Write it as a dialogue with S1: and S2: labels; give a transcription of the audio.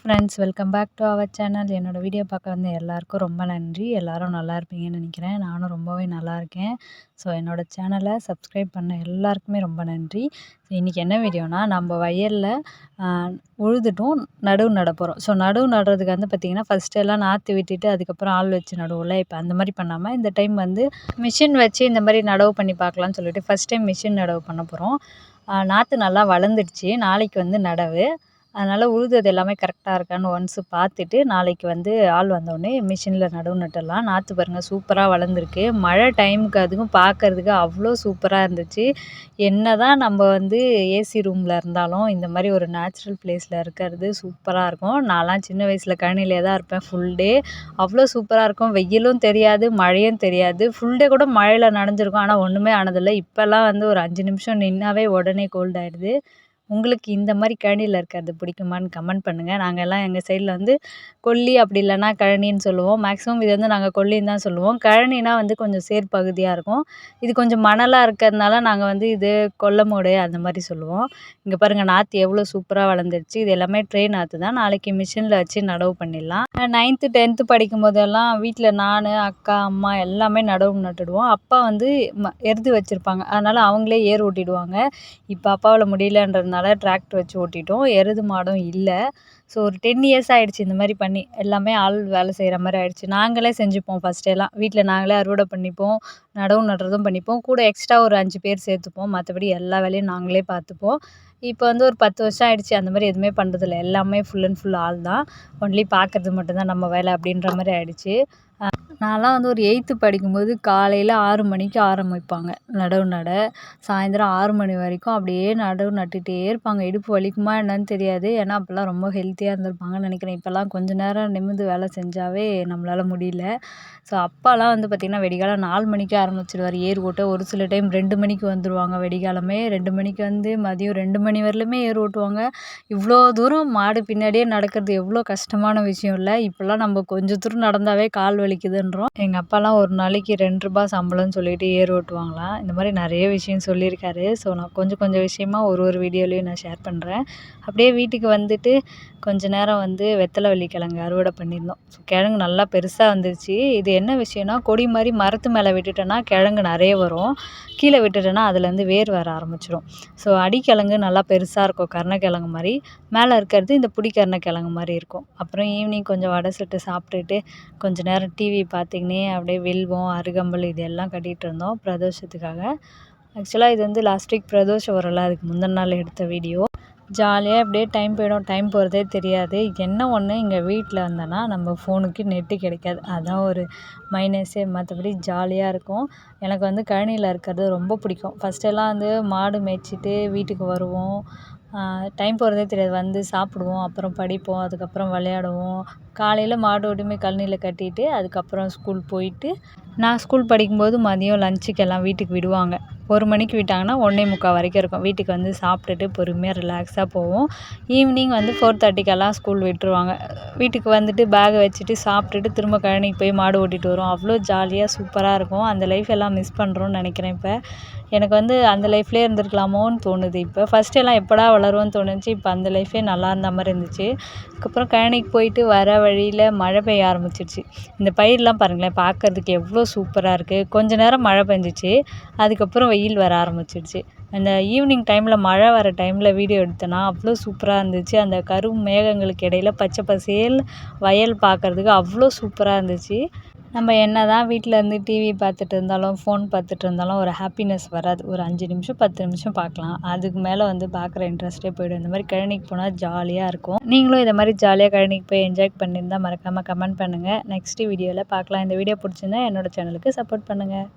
S1: Friends, welcome back to our channel. என்னோட video பார்க்க வந்து எல்லாருக்கும் ரொம்ப நன்றி. எல்லாரும் நல்லா இருப்பீங்கன்னு நினைக்கிறேன். நானும் ரொம்பவே நல்லா இருக்கேன். ஸோ என்னோட சேனலை சப்ஸ்கிரைப் பண்ண எல்லாருக்குமே ரொம்ப நன்றி. ஸோ இன்றைக்கி என்ன வீடியோனா, நம்ம வயலில் உழுதுட்டும் நடவு நட போகிறோம். ஸோ நடவு நடுறதுக்கு வந்து பார்த்திங்கன்னா, ஃபஸ்ட்டு எல்லாம் நாற்று விட்டுட்டு அதுக்கப்புறம் ஆள் வச்சு நடுவோம்ல. இப்போ அந்த மாதிரி பண்ணாமல் இந்த டைம் வந்து மிஷின் வச்சு இந்த மாதிரி நடவு பண்ணி பார்க்கலான்னு சொல்லிட்டு ஃபஸ்ட் டைம் மிஷின் நடவு பண்ண போகிறோம். நாற்று நல்லா வளர்ந்துடுச்சு. நாளைக்கு வந்து நடவு. அதனால் உழுதது எல்லாமே கரெக்டாக இருக்கான்னு ஒன்ஸு பார்த்துட்டு, நாளைக்கு வந்து ஆள் வந்தோடனே மிஷினில் நடவு நட்டுடலாம். நாற்று பாருங்கள் சூப்பராக வளர்ந்துருக்கு. மழை டைமுக்கு அதுக்கும் பார்க்குறதுக்கு அவ்வளோ சூப்பராக இருந்துச்சு. என்ன தான் நம்ம வந்து ஏசி ரூமில் இருந்தாலும் இந்த மாதிரி ஒரு நேச்சுரல் பிளேஸில் இருக்கிறது சூப்பராக இருக்கும். நான்லாம் சின்ன வயசில் கழனிலே தான் இருப்பேன் ஃபுல் டே. அவ்வளோ சூப்பராக இருக்கும். வெயிலும் தெரியாது, மழையும் தெரியாது. ஃபுல் டே கூட மழையில் நனைஞ்சிருக்கும். ஆனால் ஒன்றுமே ஆனதில்லை. இப்போல்லாம் வந்து ஒரு 5 நிமிஷம் நின்னாவே உடனே கோல்ட் ஆகிடுது. உங்களுக்கு இந்த மாதிரி கழனியில் இருக்கிறது பிடிக்குமான்னு கமெண்ட் பண்ணுங்கள். நாங்கள் எல்லாம் எங்கள் சைடில் வந்து கொல்லி அப்படி இல்லைன்னா கழனின்னு சொல்லுவோம். மேக்ஸிமம் இது வந்து நாங்கள் கொல்லின்னு தான் சொல்லுவோம். கழனினா வந்து கொஞ்சம் சேர் பகுதியாக இருக்கும். இது கொஞ்சம் மணலாக இருக்கிறதுனால நாங்கள் வந்து இது கொல்லமோடு அந்த மாதிரி சொல்லுவோம். இங்கே பாருங்கள் நாற்று எவ்வளோ சூப்பராக வளர்ந்துருச்சு. இது எல்லாமே ட்ரே நாற்று தான். நாளைக்கு மிஷினில் வச்சு நடவு பண்ணிடலாம். 9th 10th படிக்கும் போதெல்லாம் வீட்டில் நான், அக்கா, அம்மா எல்லாமே நடவு நட்டுடுவோம். அப்பா வந்து எருது வச்சுருப்பாங்க. அதனால் அவங்களே ஏர் ஓட்டிடுவாங்க. இப்போ அப்பாவால் முடியலன்றதுனால டிராக்டர் வச்சு ஓட்டிட்டோம். எருது மாடும் இல்லை. ஸோ ஒரு 10 இயர்ஸ் ஆகிடுச்சு இந்த மாதிரி பண்ணி. எல்லாமே ஆள் வேலை செய்கிற மாதிரி ஆகிடுச்சு. நாங்களே செஞ்சுப்போம் ஃபஸ்ட்டெல்லாம். வீட்டில் நாங்களே அறுவடை பண்ணிப்போம், நடவு நடுறதும் பண்ணிப்போம். கூட எக்ஸ்ட்ரா ஒரு 5 பேர் சேர்த்துப்போம். மற்றபடி எல்லா வேலையும் நாங்களே பார்த்துப்போம். இப்போ வந்து ஒரு 10 வருஷம் ஆகிடுச்சு. அந்த மாதிரி எதுவுமே பண்ணுறதில்ல. எல்லாமே ஃபுல் அண்ட் ஃபுல் ஆள் தான். ஒன்லி பார்க்குறது மட்டும்தான் நம்ம வேலை அப்படின்ற மாதிரி ஆகிடுச்சு. நான்லாம் வந்து ஒரு 8th படிக்கும்போது காலையில் 6 மணிக்கு ஆரம்பிப்பாங்க நடவு நட. சாயந்தரம் 6 மணி வரைக்கும் அப்படியே நடவு நட்டுகிட்டே இருப்பாங்க. இடுப்பு வலிக்குமா என்னன்னு தெரியாது. ஏன்னா அப்போல்லாம் ரொம்ப ஹெல்த்தியாக இருந்திருப்பாங்கன்னு நினைக்கிறேன். இப்போல்லாம் கொஞ்சம் நேரம் நிமிர்ந்து வேலை செஞ்சாவே நம்மளால் முடியல. ஸோ அப்பாலாம் வந்து பார்த்திங்கன்னா வெடிகாலம் 4 மணிக்கு ஆரம்பிச்சிடுவார் ஏர் ஓட்ட. ஒரு சில டைம் 2 மணிக்கு வந்துடுவாங்க. வெடிகாலமே 2 மணிக்கு வந்து மதியம் 2 மணி வரலுமே ஏர் ஓட்டுவாங்க. இவ்வளோ தூரம் மாடு பின்னாடியே நடக்கிறது எவ்வளோ கஷ்டமான விஷயம் இல்லை. இப்போல்லாம் நம்ம கொஞ்சம் தூரம் நடந்தாவே கால் வலிக்குதுன்றோம். எங்கள் அப்பாலாம் ஒரு நாளைக்கு ₹2 சம்பளம்னு சொல்லிட்டு ஏர் ஓட்டுவாங்களாம். இந்த மாதிரி நிறைய விஷயம் சொல்லியிருக்காரு. ஸோ நான் கொஞ்சம் கொஞ்சம் விஷயமா ஒரு வீடியோலையும் நான் ஷேர் பண்ணுறேன். அப்படியே வீட்டுக்கு வந்துட்டு கொஞ்ச நேரம் வந்து வெத்தலைவள்ளி கிழங்கு அறுவடை பண்ணியிருந்தோம். ஸோ கிழங்கு நல்லா பெருசாக வந்துருச்சு. இது என்ன விஷயம்னா, கொடி மாதிரி மரத்து மேலே விட்டுட்டோன்னா கிழங்கு நிறைய வரும். கீழே விட்டுட்டோன்னா அதுலேருந்து வேர் வர ஆரம்பிச்சிடும். ஸோ அடிக்கிழங்கு நல்லா பெருசாக இருக்கும், கருணக்கிழங்கு மாதிரி. மேலே இருக்கிறது இந்த புடி கருணக்கிழங்கு மாதிரி இருக்கும். அப்புறம் ஈவினிங் கொஞ்சம் வடை சுட்டு சாப்பிட்டுட்டு கொஞ்சம் நேரம் டிவி பார்த்துக்கினே அப்படியே வில்வம், அருகம்புல் இது எல்லாம் கட்டிகிட்டு இருந்தோம் பிரதோஷத்துக்காக. ஆக்சுவலாக இது வந்து லாஸ்ட் வீக் பிரதோஷம் வரல, அதுக்கு முந்தின நாள் எடுத்த வீடியோ. ஜாலியாக அப்படியே டைம் போயிடும். டைம் போகிறதே தெரியாது. என்ன ஒன்று, இங்கே வீட்டில் வந்தோன்னா நம்ம ஃபோனுக்கு நெட்டு கிடைக்காது. அதுதான் ஒரு மைனஸே. மற்றபடி ஜாலியாக இருக்கும். எனக்கு வந்து கழனியில் இருக்கிறது ரொம்ப பிடிக்கும். ஃபஸ்ட்டெல்லாம் வந்து மாடு மேய்ச்சிட்டு வீட்டுக்கு வருவோம். டைம் போகிறதே தெரியாது. வந்து சாப்பிடுவோம், அப்புறம் படிப்போம், அதுக்கப்புறம் விளையாடுவோம். காலையில் மாடு ஓட்டியுமே கழனியில் கட்டிட்டு அதுக்கப்புறம் ஸ்கூல் போயிட்டு, நான் ஸ்கூல் படிக்கும்போது மதியம் லஞ்சுக்கெல்லாம் வீட்டுக்கு விடுவாங்க. 1 மணிக்கு விட்டாங்கன்னா 1:45 வரைக்கும் இருக்கும். வீட்டுக்கு வந்து சாப்பிட்டுட்டு பொறுமையாக ரிலாக்ஸாக போவோம். ஈவினிங் வந்து 4:30க்கெல்லாம் ஸ்கூல் விட்டுருவாங்க. வீட்டுக்கு வந்துட்டு பேகை வச்சுட்டு சாப்பிட்டுட்டு திரும்ப கழனிக்கு போய் மாடு ஓட்டிகிட்டு வரும். அவ்வளோ ஜாலியாக சூப்பராக இருக்கும். அந்த லைஃப் எல்லாம் மிஸ் பண்ணுறோன்னு நினைக்கிறேன் இப்போ. எனக்கு வந்து அந்த லைஃப்லேயே இருந்திருக்கலாமோன்னு தோணுது இப்போ. ஃபஸ்ட்டெல்லாம் எப்படா வளருவோன்னு தோணுச்சு. இப்போ அந்த லைஃபே நல்லா இருந்த மாதிரி இருந்துச்சு. அதுக்கப்புறம் கழனிக்கு போயிட்டு வர வழியில் மழை பெய்ய ஆரம்பிச்சிருச்சு. இந்த பயிரெலாம் பாருங்களேன், பார்க்குறதுக்கு எவ்வளோ சூப்பராக இருக்குது. கொஞ்ச நேரம் மழை பெஞ்சிச்சு, அதுக்கப்புறம் வெயில் வர ஆரம்பிச்சிடுச்சு. அந்த ஈவினிங் டைமில் மழை வர டைமில் வீடியோ எடுத்தேன்னா அவ்வளோ சூப்பராக இருந்துச்சு. அந்த கரும் மேகங்களுக்கு இடையில பச்சை பசேல் வயல் பார்க்குறதுக்கு அவ்வளோ சூப்பராக இருந்துச்சு. நம்ம என்ன தான் வீட்டில் இருந்து டிவி பார்த்துட்டு இருந்தாலும், ஃபோன் பார்த்துட்டு இருந்தாலும் ஒரு ஹாப்பினஸ் வராது. ஒரு 5 நிமிஷம் 10 நிமிஷம் பார்க்கலாம். அதுக்கு மேலே வந்து பார்க்குற இன்ட்ரெஸ்ட்டே போய்டும். இந்த மாதிரி கழனிக்கு போனால் ஜாலியாக இருக்கும். நீங்களும் இதை மாதிரி ஜாலியாக கழனிக்கு போய் என்ஜாய் பண்ணியிருந்தால் மறக்காமல் கமெண்ட் பண்ணுங்கள். நெக்ஸ்ட் வீடியோவில் பார்க்கலாம். இந்த வீடியோ பிடிச்சிருந்தா என்னோட சேனலுக்கு சப்போர்ட் பண்ணுங்கள்.